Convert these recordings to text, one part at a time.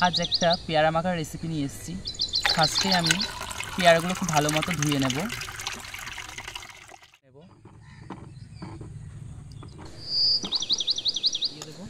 আজ একটা পেয়ারা মাখার রেসিপি নিয়ে এসেছি। ফার্স্টে আমি পেয়ারাগুলো খুব ভালো মতো ধুয়ে নেব। দিয়ে দেবো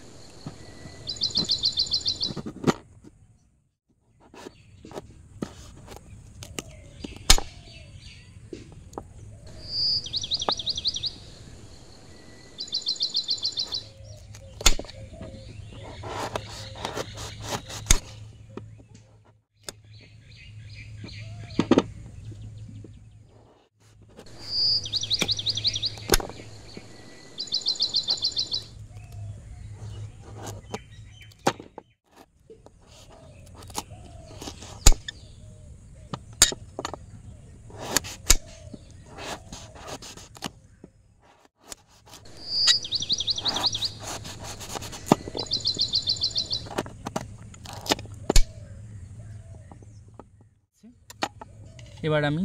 এবার আমি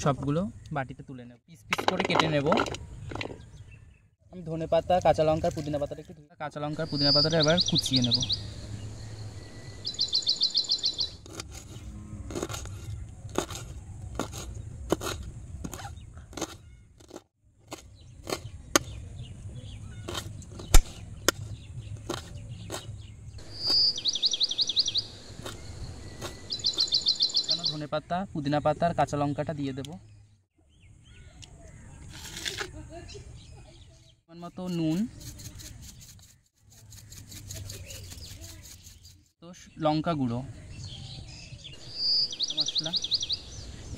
সবগুলো বাটিতে তুলে নেব, পিস পিস করে কেটে নেব। আমি ধনে পাতা, কাঁচা লঙ্কা, পুদিনা পাতাটা একটু কাঁচা লঙ্কা, পুদিনা পাতাটা এবার কুচিয়ে নেব। ধনে পাতা, পুদিনা পাতা আর কাঁচা লঙ্কাটা দিয়ে দেব। পরিমাণ মতো নুন, তো লঙ্কা গুঁড়ো, মশলা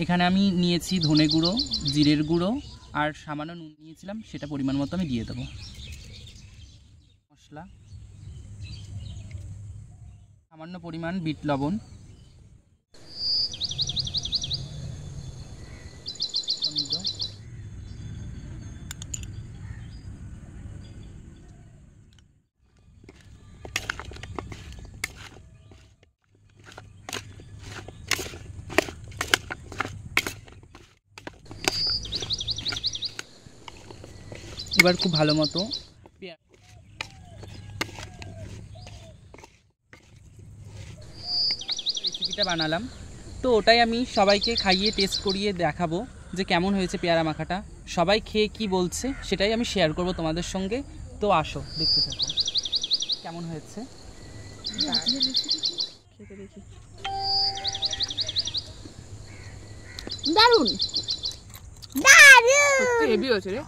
এখানে আমি নিয়েছি ধনে গুঁড়ো, জিরের গুঁড়ো আর সামান্য নুন নিয়েছিলাম, সেটা পরিমাণ মতো আমি দিয়ে দেব। মশলা সামান্য পরিমাণ বিট লবণ, এবার খুব ভালো মতো রেসিপিটা বানালাম, তো ওটাই আমি সবাইকে খাইয়ে টেস্ট করিয়ে দেখাবো যে কেমন হয়েছে পেয়ারা মাখাটা। সবাই খেয়ে কি বলছে সেটাই আমি শেয়ার করব তোমাদের সঙ্গে। তো আসো দেখতে থাকো কেমন হয়েছে। দারুণ দারুণ হেভি হয়েছে রে।